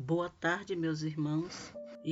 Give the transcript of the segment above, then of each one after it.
Boa tarde, meus irmãos e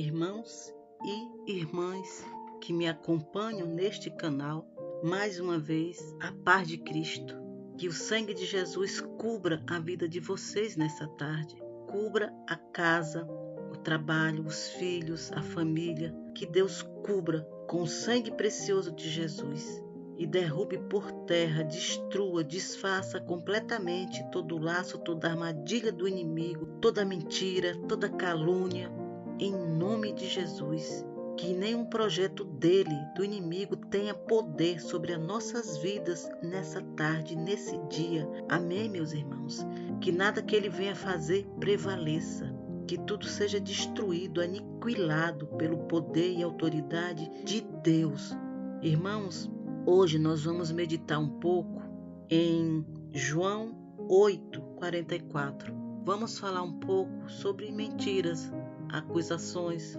irmãs que me acompanham neste canal. Mais uma vez, a paz de Cristo. Que o sangue de Jesus cubra a vida de vocês nessa tarde. Cubra a casa, o trabalho, os filhos, a família. Que Deus cubra com o sangue precioso de Jesus. E derrube por terra, destrua, desfaça completamente todo o laço, toda a armadilha do inimigo, toda mentira, toda calúnia, em nome de Jesus. Que nenhum projeto dele, do inimigo, tenha poder sobre as nossas vidas nessa tarde, nesse dia. Amém, meus irmãos? Que nada que ele venha fazer prevaleça. Que tudo seja destruído, aniquilado pelo poder e autoridade de Deus. Irmãos, hoje nós vamos meditar um pouco em João 8:44. Vamos falar um pouco sobre mentiras, acusações,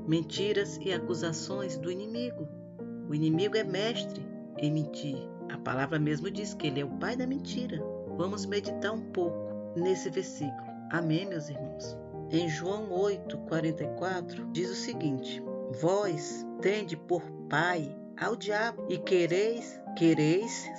mentiras e acusações do inimigo. O inimigo é mestre em mentir. A palavra mesmo diz que ele é o pai da mentira. Vamos meditar um pouco nesse versículo. Amém, meus irmãos? Em João 8:44 diz o seguinte: Vós tende por pai ao diabo e quereis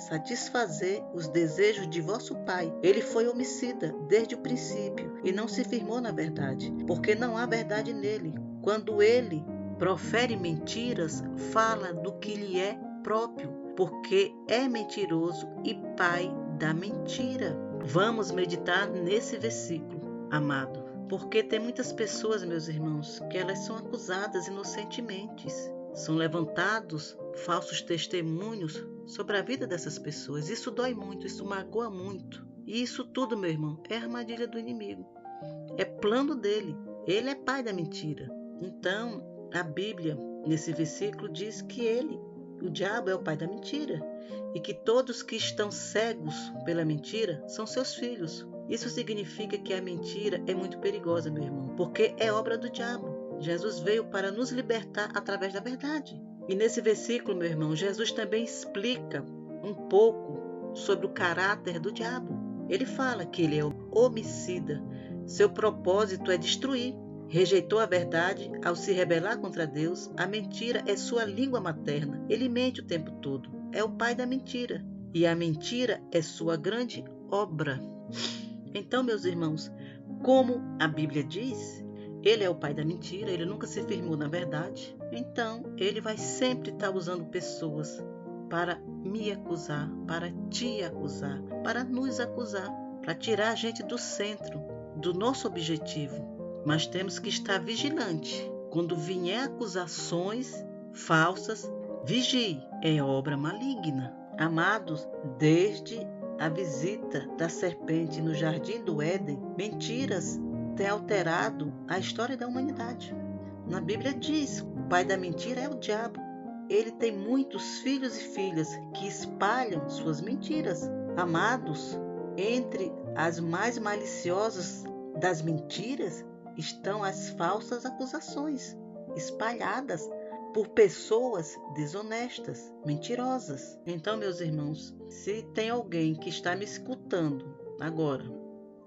satisfazer os desejos de vosso pai. Ele foi homicida desde o princípio e não se firmou na verdade, porque não há verdade nele. Quando ele profere mentiras, fala do que lhe é próprio, porque é mentiroso e pai da mentira. Vamos meditar nesse versículo, amado, porque tem muitas pessoas, meus irmãos, que elas são acusadas inocentemente. São levantados falsos testemunhos sobre a vida dessas pessoas. Isso dói muito, isso magoa muito. E isso tudo, meu irmão, é armadilha do inimigo. É plano dele. Ele é pai da mentira. Então, a Bíblia, nesse versículo, diz que ele, o diabo, é o pai da mentira. E que todos que estão cegos pela mentira são seus filhos. Isso significa que a mentira é muito perigosa, meu irmão, porque é obra do diabo. Jesus veio para nos libertar através da verdade. E nesse versículo, meu irmão, Jesus também explica um pouco sobre o caráter do diabo. Ele fala que ele é homicida. Seu propósito é destruir. Rejeitou a verdade ao se rebelar contra Deus. A mentira é sua língua materna. Ele mente o tempo todo. É o pai da mentira. E a mentira é sua grande obra. Então, meus irmãos, como a Bíblia diz, ele é o pai da mentira, ele nunca se firmou na verdade. Então, ele vai sempre estar usando pessoas para me acusar, para te acusar, para nos acusar, para tirar a gente do centro, do nosso objetivo. Mas temos que estar vigilante. Quando vier acusações falsas, vigie, é obra maligna. Amados, desde a visita da serpente no jardim do Éden, mentiras tem alterado a história da humanidade. Na Bíblia diz, o pai da mentira é o diabo. Ele tem muitos filhos e filhas que espalham suas mentiras. Amados, entre as mais maliciosas das mentiras estão as falsas acusações, espalhadas por pessoas desonestas, mentirosas. Então, meus irmãos, se tem alguém que está me escutando agora,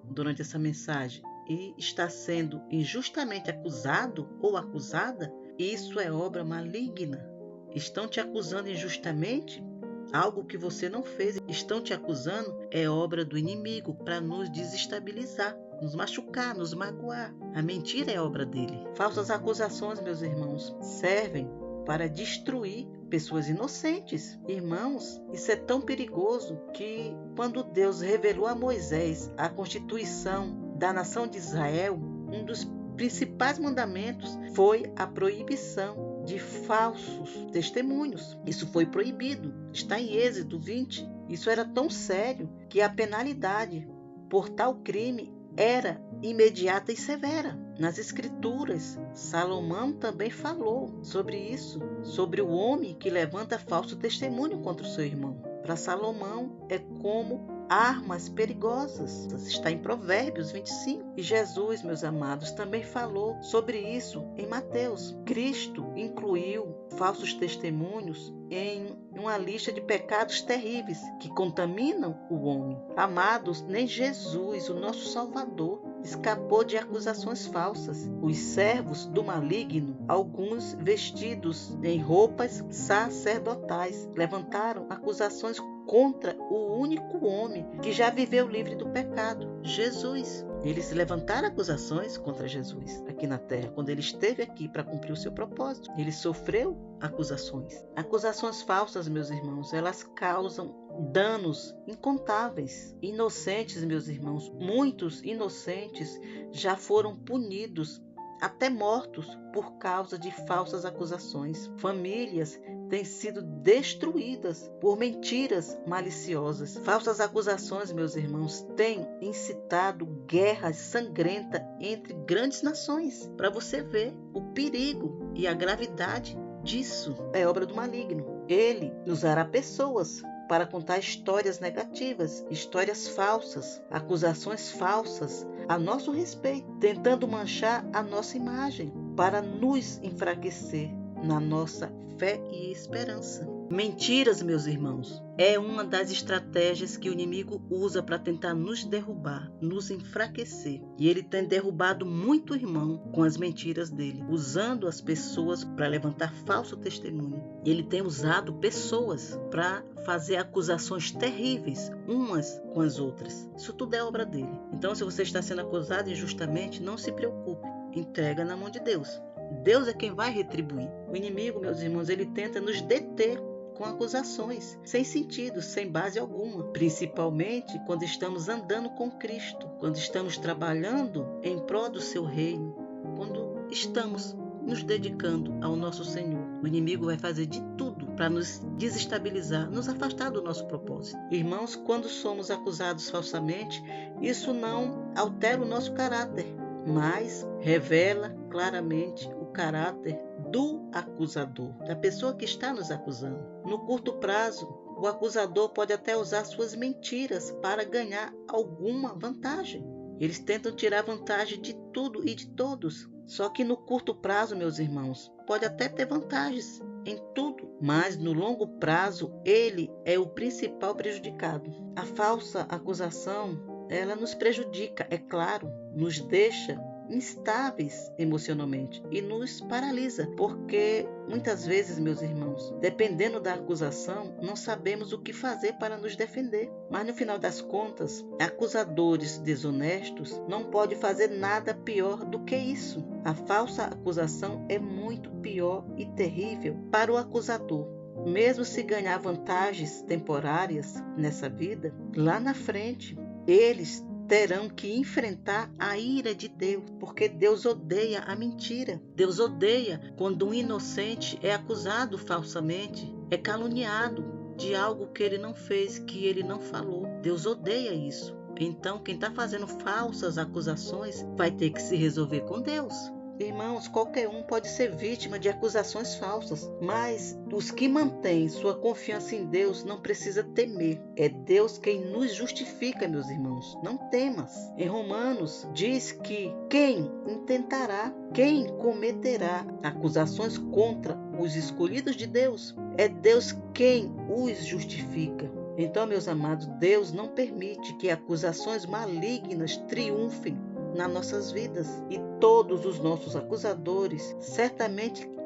durante essa mensagem, e está sendo injustamente acusado ou acusada, isso é obra maligna. Estão te acusando injustamente, algo que você não fez. Estão te acusando, é obra do inimigo para nos desestabilizar, nos machucar, nos magoar. A mentira é obra dele. Falsas acusações, meus irmãos, servem para destruir pessoas inocentes. Irmãos, isso é tão perigoso que quando Deus revelou a Moisés a constituição da nação de Israel, um dos principais mandamentos foi a proibição de falsos testemunhos. Isso foi proibido. Está em Êxodo 20. Isso era tão sério que a penalidade por tal crime era imediata e severa. Nas Escrituras, Salomão também falou sobre isso, sobre o homem que levanta falso testemunho contra o seu irmão. Para Salomão é como armas perigosas. Está em Provérbios 25. E Jesus, meus amados, também falou sobre isso em Mateus. Cristo incluiu falsos testemunhos em uma lista de pecados terríveis que contaminam o homem. Amados, nem Jesus, o nosso Salvador, escapou de acusações falsas. Os servos do maligno, alguns vestidos em roupas sacerdotais, levantaram acusações contra o único homem que já viveu livre do pecado, Jesus. Eles levantaram acusações contra Jesus aqui na terra, quando ele esteve aqui para cumprir o seu propósito. Ele sofreu acusações. Acusações falsas, meus irmãos, elas causam danos incontáveis. Inocentes, meus irmãos, muitos inocentes já foram punidos, até mortos, por causa de falsas acusações. Famílias têm sido destruídas por mentiras maliciosas. Falsas acusações, meus irmãos, têm incitado guerras sangrentas entre grandes nações. Para você ver o perigo e a gravidade disso. É obra do maligno. Ele usará pessoas para contar histórias negativas, histórias falsas, acusações falsas a nosso respeito, tentando manchar a nossa imagem para nos enfraquecer na nossa fé e esperança. Mentiras, meus irmãos, é uma das estratégias que o inimigo usa para tentar nos derrubar, nos enfraquecer. E ele tem derrubado muito irmão com as mentiras dele, usando as pessoas para levantar falso testemunho. Ele tem usado pessoas para fazer acusações terríveis umas com as outras. Isso tudo é obra dele. Então, se você está sendo acusado injustamente, não se preocupe. Entrega na mão de Deus. Deus é quem vai retribuir. O inimigo, meus irmãos, ele tenta nos deter com acusações, sem sentido, sem base alguma. Principalmente quando estamos andando com Cristo, quando estamos trabalhando em prol do seu reino, quando estamos nos dedicando ao nosso Senhor. O inimigo vai fazer de tudo para nos desestabilizar, nos afastar do nosso propósito. Irmãos, quando somos acusados falsamente, isso não altera o nosso caráter, mas revela claramente o caráter do acusador, da pessoa que está nos acusando. No curto prazo, o acusador pode até usar suas mentiras para ganhar alguma vantagem. Eles tentam tirar vantagem de tudo e de todos. Só que no curto prazo, meus irmãos, pode até ter vantagens em tudo, mas no longo prazo ele é o principal prejudicado. A falsa acusação, ela nos prejudica, é claro, nos deixa instáveis emocionalmente e nos paralisa, porque muitas vezes, meus irmãos, dependendo da acusação, não sabemos o que fazer para nos defender. Mas no final das contas, acusadores desonestos não podem fazer nada pior do que isso. A falsa acusação é muito pior e terrível para o acusador. Mesmo se ganhar vantagens temporárias nessa vida, lá na frente, eles terão que enfrentar a ira de Deus, porque Deus odeia a mentira. Deus odeia quando um inocente é acusado falsamente, é caluniado de algo que ele não fez, que ele não falou. Deus odeia isso. Então, quem está fazendo falsas acusações vai ter que se resolver com Deus. Irmãos, qualquer um pode ser vítima de acusações falsas, mas os que mantêm sua confiança em Deus não precisa temer. É Deus quem nos justifica, meus irmãos. Não temas. Em Romanos diz que quem intentará, quem cometerá acusações contra os escolhidos de Deus, é Deus quem os justifica. Então, meus amados, Deus não permite que acusações malignas triunfem nas nossas vidas, e todos os nossos acusadores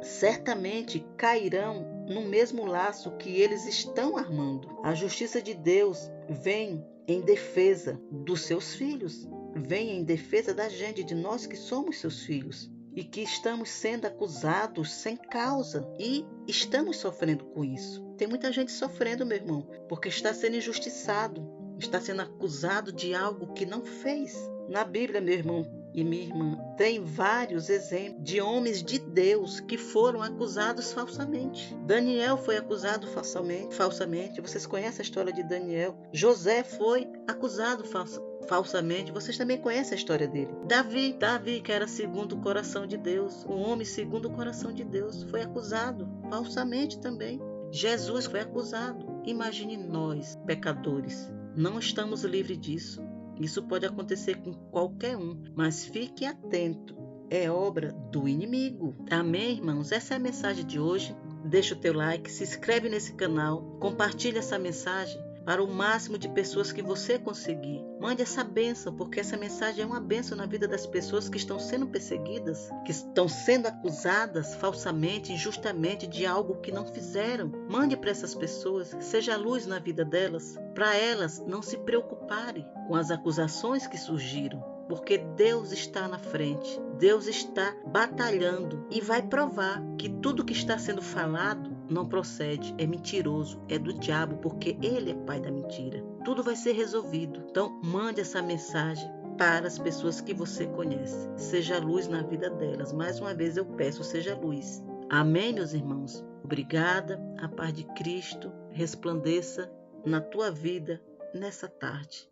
certamente cairão no mesmo laço que eles estão armando. A justiça de Deus vem em defesa dos seus filhos, vem em defesa da gente, de nós que somos seus filhos e que estamos sendo acusados sem causa e estamos sofrendo com isso. Tem muita gente sofrendo, meu irmão, porque está sendo injustiçado, está sendo acusado de algo que não fez. Na Bíblia, meu irmão e minha irmã, tem vários exemplos de homens de Deus que foram acusados falsamente. Daniel foi acusado falsamente. Vocês conhecem a história de Daniel. José foi acusado falsamente. Vocês também conhecem a história dele. Davi, que era segundo o coração de Deus, um homem segundo o coração de Deus, foi acusado falsamente também. Jesus foi acusado. Imagine nós, pecadores. Não estamos livres disso. Isso pode acontecer com qualquer um, mas fique atento, é obra do inimigo. Amém, irmãos? Essa é a mensagem de hoje. Deixa o teu like, se inscreve nesse canal, compartilha essa mensagem para o máximo de pessoas que você conseguir. Mande essa bênção, porque essa mensagem é uma bênção na vida das pessoas que estão sendo perseguidas, que estão sendo acusadas falsamente, injustamente de algo que não fizeram. Mande para essas pessoas, seja luz na vida delas, para elas não se preocuparem com as acusações que surgiram, porque Deus está na frente, Deus está batalhando e vai provar que tudo que está sendo falado não procede, é mentiroso, é do diabo, porque ele é pai da mentira. Tudo vai ser resolvido. Então, mande essa mensagem para as pessoas que você conhece. Seja luz na vida delas. Mais uma vez eu peço, seja luz. Amém, meus irmãos? Obrigada. A paz de Cristo resplandeça na tua vida nessa tarde.